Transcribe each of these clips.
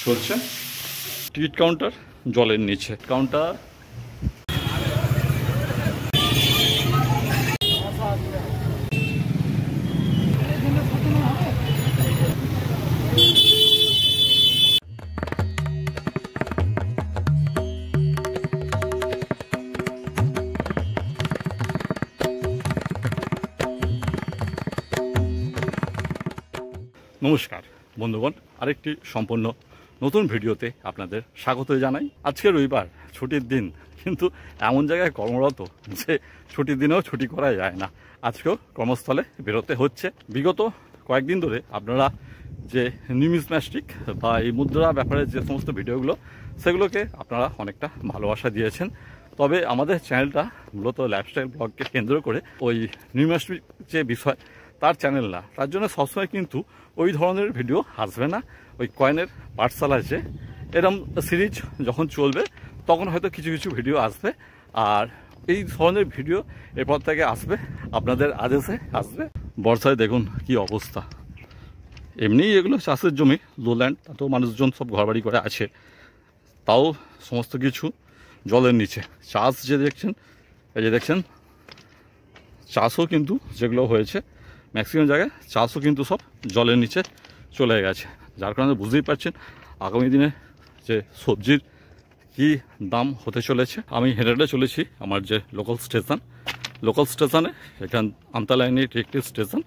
চলছে। Ticket counter জলের নিচে। কাউন্টার নমস্কার বন্ধুগণ, আরেকটি সম্পূর্ণ নতুন ভিডিওতে আপনাদের স্বাগত জানাই। আজকে রবিবার, ছুটির দিন, কিন্তু এমন জায়গায় কর্মরত যে ছুটির দিনেও ছুটি করা যায় না। আজকেও কর্মস্থলে বেরোতে হচ্ছে। বিগত কয়েকদিন ধরে আপনারা যে নিউমিজম্যাস্টিক বা এই মুদ্রা ব্যাপারে যে সমস্ত ভিডিওগুলো, সেগুলোকে আপনারা অনেকটা ভালোবাসা দিয়েছেন। তবে আমাদের চ্যানেলটা মূলত লাইফস্টাইল ব্লগকে কেন্দ্র করে, ওই নিউমিজম্যাস্টিক যে বিষয় তার চ্যানেল না, তার জন্য সবসময় কিন্তু ওই ধরনের ভিডিও আসবে না। ওই কয়েনের পাঠশালা যে এরম সিরিজ যখন চলবে তখন হয়তো কিছু কিছু ভিডিও আসবে, আর এই ধরনের ভিডিও এরপর থেকে আসবে, আপনাদের আদেশে আসবে। বর্ষায় দেখুন কি অবস্থা। এমনিই এগুলো চাষের জমি, লোল্যান্ড, তাতেও মানুষজন সব ঘরবাড়ি করে আছে, তাও সমস্ত কিছু জলের নিচে। চাষ যে দেখছেন, এই যে দেখছেন, চাষও কিন্তু যেগুলো হয়েছে ম্যাক্সিমাম জায়গায় চাষও কিন্তু সব জলের নিচে চলে গেছে। যার কারণে বুঝতেই পারছেন আগামী দিনে যে সবজির কি দাম হতে চলেছে। আমি হেঁটে চলেছি আমার যে লোকাল স্টেশনে, এখান আমতা লাইনে একটি স্টেশন।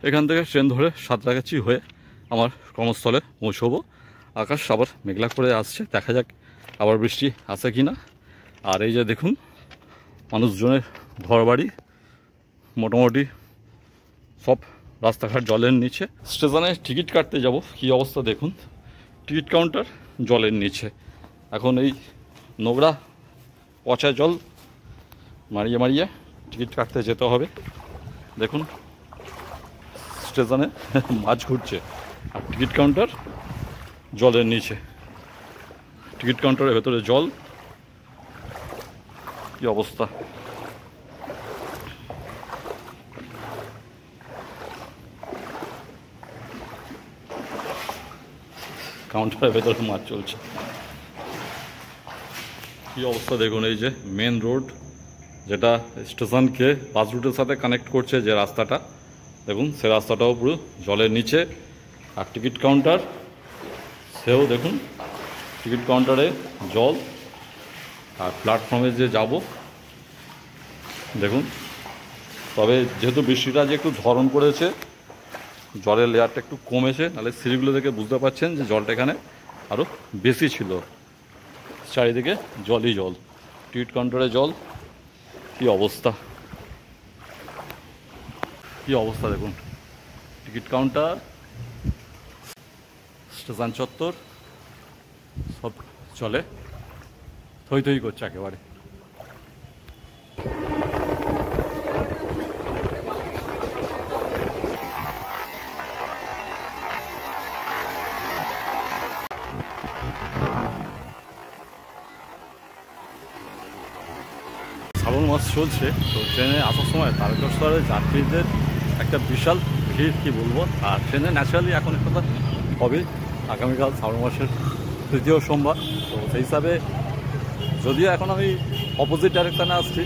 এখান থেকে ট্রেন ধরে সাঁতরাগাছি হয়ে আমার কর্মস্থলে পৌঁছবো। আকাশ আবার মেঘলা করে আসছে, দেখা যাক আবার বৃষ্টি আসে কি না। আর এই যে দেখুন মানুষজনের ঘরবাড়ি মোটামুটি সব রাস্তাঘাট জলের নিচে। স্টেশনে টিকিট কাটতে যাব, কি অবস্থা দেখুন। টিকিট কাউন্টার জলের নিচে। এখন এই নোংরা পচা জল মারিয়ে মারিয়ে টিকিট কাটতে যেতে হবে। দেখুন স্টেশনে মাছ ঘুরছে, আর টিকিট কাউন্টার জলের নিচে। টিকিট কাউন্টারের ভেতরে জল, কি অবস্থা। কাউন্টারের ভেতরে মাছ চলছে, কি অবস্থা দেখুন। এই যে মেন রোড, যেটা স্টেশনকে বাস রুটের সাথে কানেক্ট করছে যে রাস্তাটা, দেখুন সে রাস্তাটাও পুরো জলের নিচে। আর টিকিট কাউন্টার, সেও দেখুন টিকিট কাউন্টারে জল। আর প্ল্যাটফর্মে যে যাব দেখুন, তবে যেহেতু বৃষ্টিটা যে একটু ধরন পড়েছে, জলের লেয়ারটা একটু কমেছে, নাহলে সিঁড়িগুলো দেখে বুঝতে পারছেন যে জলটা এখানে আরও বেশি ছিল। চারিদিকে জলই জল, টিকিট কাউন্টারে জল। কি অবস্থা, কি অবস্থা দেখুন। টিকিট কাউন্টার, স্টেশন চত্বর সব চলে, থই থই করছে একেবারে। শ্রাবণ মাস চলছে, তো ট্রেনে আসার সময় তারকেশ্বরের যাত্রীদের একটা বিশাল ভিড়, কি বলবো। আর ট্রেনে ন্যাচারালি এখন একটা হবে, আগামীকাল শ্রাবণ মাসের তৃতীয় সোমবার। তো সেই হিসাবে যদিও এখন আমি অপোজিট ডাইরেকশানে আসছি,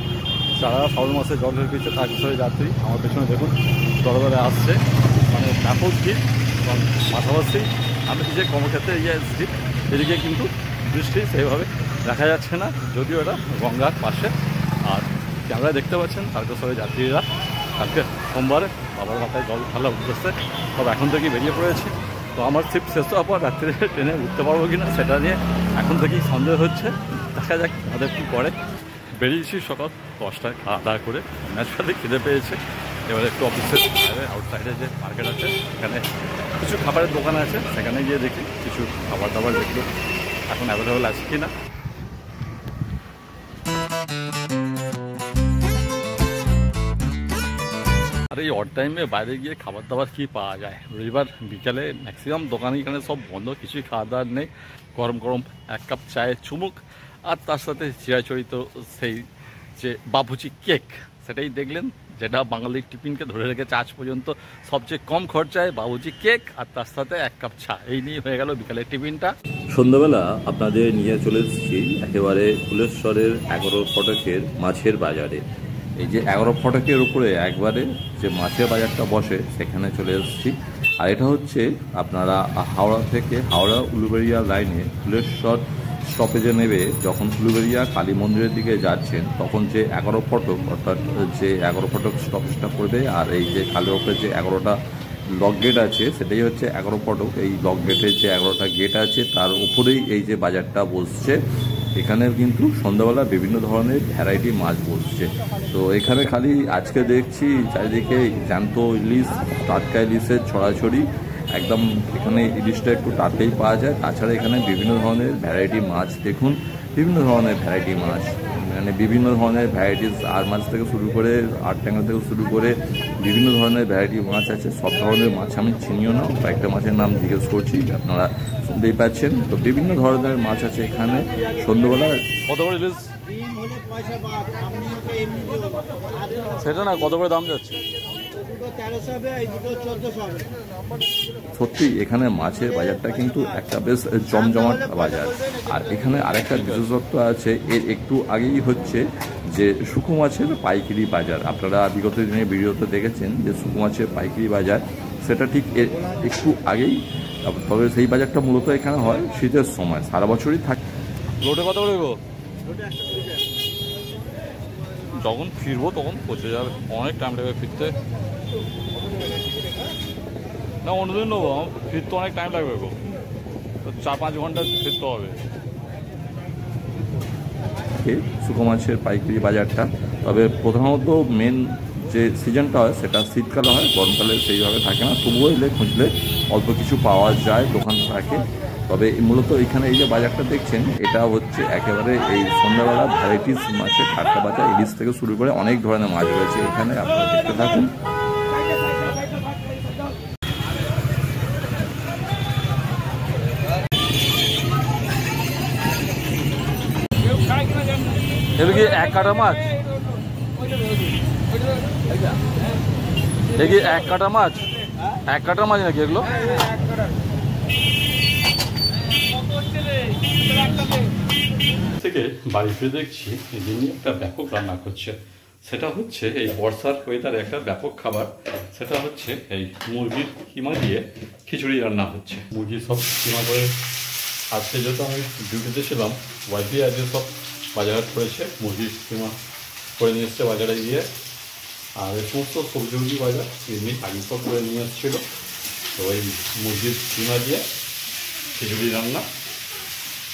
যারা শ্রাবণ মাসে জল ঢেলে দিচ্ছে তারকেশ্বরের যাত্রী আমার পেছনে দেখুন দরে দরে আসছে, মানে ব্যাপক ভিড়। এবং পাশাপাশি আমি যে কর্মক্ষেত্রে ইয়ে এসেছি, এদিকে কিন্তু বৃষ্টি সেইভাবে দেখা যাচ্ছে না, যদিও এটা গঙ্গার পাশে। আর ক্যামেরায় দেখতে পাচ্ছেন তারকেশ্বরের যাত্রীরা কালকে সোমবারে বাবার মাথায় জল ঢালা উঠতেছে, সব এখন থেকেই বেরিয়ে পড়েছে। তো আমার শিফট শেষ হওয়ার পর রাত্রে ট্রেনে উঠতে পারবো কি না সেটা নিয়ে এখন থেকেই সন্দেহ হচ্ছে। দেখা যাক আমাদের কী করে। বেরিয়েছি সকাল 10টায়, খাওয়া দাওয়া করে ন্যাচারালি খিদে পেয়েছে। এবারে একটু অফিসের বাইরে আউটসাইডে যে মার্কেট আছে, সেখানে কিছু খাবারের দোকান আছে, সেখানে গিয়ে দেখি কিছু খাবার দাবার যেগুলো এখন অ্যাভেলেবেল আছে কি না। আর এই অড টাইমে বাইরে গিয়ে খাবার দাবার কী পাওয়া যায়। রবিবার বিকালে ম্যাক্সিমাম দোকান এখানে সব বন্ধ, কিছুই খাওয়া দাওয়ার নেই। গরম গরম এক কাপ চায়ের চুমুক, আর তার সাথে চিরাচরিত সেই যে বাবুচি কেক, সেটাই দেখলেন যেটা বাঙালির টিফিনকে ধরে রেখেছে আজ পর্যন্ত সবচেয়ে কম খরচায় বাবুজি কেক আর তার সাথে 1 কাপ চা, এই নিয়ে হয়ে গেল বিকালের টিফিনটা। সন্ধ্যাবেলা আপনাদের নিয়ে চলে এসেছি একেবারে ফুলেশ্বরের 11 ফটকের মাছের বাজারে। এই যে 11 ফটকের উপরে একবারে যে মাছের বাজারটা বসে সেখানে চলে এসেছি। আর এটা হচ্ছে আপনারা হাওড়া থেকে হাওড়া উলুবেড়িয়া লাইনে ফুলেশ্বর স্টপেজে নেবে যখন উলুবেড়িয়া কালী মন্দিরের দিকে যাচ্ছেন তখন যে 11 ফটক অর্থাৎ যে 11 ফটক স্টপেজটা পড়বে আর এই যে কালের ওপরে যে 11টা লক গেট আছে সেটাই হচ্ছে 11 ফটক। এই লক গেটের যে 11টা গেট আছে তার উপরেই এই যে বাজারটা বসছে। এখানে কিন্তু সন্ধ্যাবেলা বিভিন্ন ধরনের ভ্যারাইটি মাছ বসছে। তো এখানে খালি আজকে দেখছি চারিদিকে জ্যান্ত ইলিশ, টাটকা ইলিশের ছড়াছড়ি, একদম এখানে ইলিশটা একটু টাটকাই পাওয়া যায়। তাছাড়া এখানে বিভিন্ন ধরনের ভ্যারাইটি মাছ দেখুন, বিভিন্ন ধরনের ভ্যারাইটি মাছ, মানে বিভিন্ন ধরনের ভ্যারাইটিস আর মাছ থেকে শুরু করে আর ট্যাংরা থেকে শুরু করে বিভিন্ন ধরনের ভ্যারাইটি মাছ আছে। সব ধরনের মাছ আমি চিনিও না, কয়েকটা মাছের নাম জিজ্ঞেস করছি, আপনারা শুনতেই পাচ্ছেন। তো বিভিন্ন ধরনের মাছ আছে এখানে। সন্ধ্যাবেলা কত করে ইলিশ সেটা না কত করে দাম যাচ্ছে? সত্যি এখানে মাছের বাজারটা কিন্তু একটা বেশ জমজমাট বাজার। আর এখানে আরেকটা বিশেষত্ব আছে, এর একটু আগেই হচ্ছে যে শুকো মাছের পাইকারি বাজার। আপনারা বিগত দিনে ভিডিওতে দেখেছেন যে শুকো মাছের পাইকারি বাজার, সেটা ঠিক এর একটু আগেই। তবে সেই বাজারটা মূলত এখানে হয় শীতের সময়, সারা বছরই থাকে। লোটে কত করে গো? যখন ফিরবো তখন পচে যাবে, অনেক টাইম লাগবে ফিরতে। না অন্যদিন নেবো, ফিরতে অনেক টাইম লাগবে গো, 4-5 ঘন্টা ফিরতে হবে। শুকো মাছের পাইকারি বাজারটা, তবে প্রধানত মেন যে সিজনটা হয় সেটা শীতকালে হয়, গরমকালে সেইভাবে থাকে না। তবুও এলে খুঁজলে অল্প কিছু পাওয়া যায়, দোকান থাকে। তবে মূলত এখানে এই যে বাজারটা দেখছেন এটা হচ্ছে একেবারে এই সন্ধ্যাবেলা ভ্যারাইটিস মাছের টাটকা বাজার। ইলিশ থেকে শুরু করে অনেক ধরনের মাছ রয়েছে এখানে, আপনারা দেখতে থাকুন। এগুলো কি 1 কাটা মাছ? এগুলো 1 কাটা মাছ? 1 কাটা মাছ নাকি এগুলো? থেকে বাড়ি ফিরে দেখছি যিনি একটা ব্যাপক রান্না করছে, সেটা হচ্ছে এই বর্ষার ওয়েদারে একটা ব্যাপক খাবার। সেটা হচ্ছে এই মুরগির কিমা দিয়ে খিচুড়ি রান্না হচ্ছে। মুরগি সব কিমা করে আজকে যেহেতু আমি ডিউটিতে ছিলাম, ওয়াইফাই আজকে সব বাজারহাট করেছে, মুরগির কিমা করে নিয়ে এসছে বাজারে গিয়ে। আর এই সমস্ত সবজি বাজার এমনি আগে সব করে নিয়ে এসেছিলো। তো ওই মুরগির কিমা দিয়ে খিচুড়ি রান্না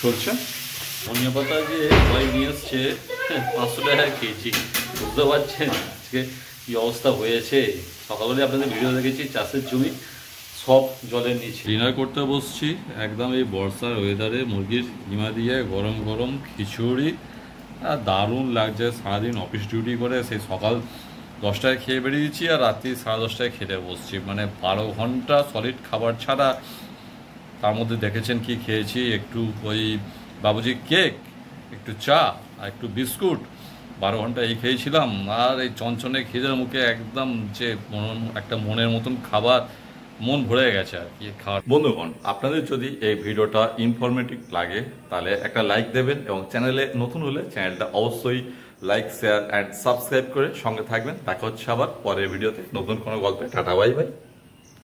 চলছে। ধনিয়া পাতা দিয়ে সবাই নিয়ে এসছে 500 টাকা কেজি। বুঝতে পারছেন আজকে কী অবস্থা হয়েছে। সকালে আপনাদের ভিডিও দেখেছি, চাষের জমি সব জলের নিচে। ডিনার করতে বসছি একদম এই বর্ষার ওয়েদারে, মুরগির কিমা দিয়ে গরম গরম খিচুড়ি। আর দারুণ লাগছে। সারাদিন অফিস ডিউটি করে সেই সকাল 10টায় খেয়ে বেরিয়েছি আর রাত্রি 10:30টায় খেতে বসছি, মানে 12 ঘন্টা সলিড খাবার ছাড়া। তার মধ্যে দেখেছেন কি খেয়েছি, একটু ওই বাবুজি কেক, একটু চা আর একটু বিস্কুট। 12 ঘন্টা এই খেয়েছিলাম। আর এই চনচনে খিদের মুখে একদম যে একটা মনের মতন খাবার, মন ভরে গেছে আর কি খাওয়ার। বন্ধুগণ, আপনাদের যদি এই ভিডিওটা ইনফরমেটিভ লাগে তাহলে একটা লাইক দেবেন এবং চ্যানেলে নতুন হলে চ্যানেলটা অবশ্যই লাইক, শেয়ার অ্যান্ড সাবস্ক্রাইব করে সঙ্গে থাকবেন। দেখা হচ্ছে আবার পরের ভিডিওতে নতুন কোনো গল্পে। Tata, bye bye.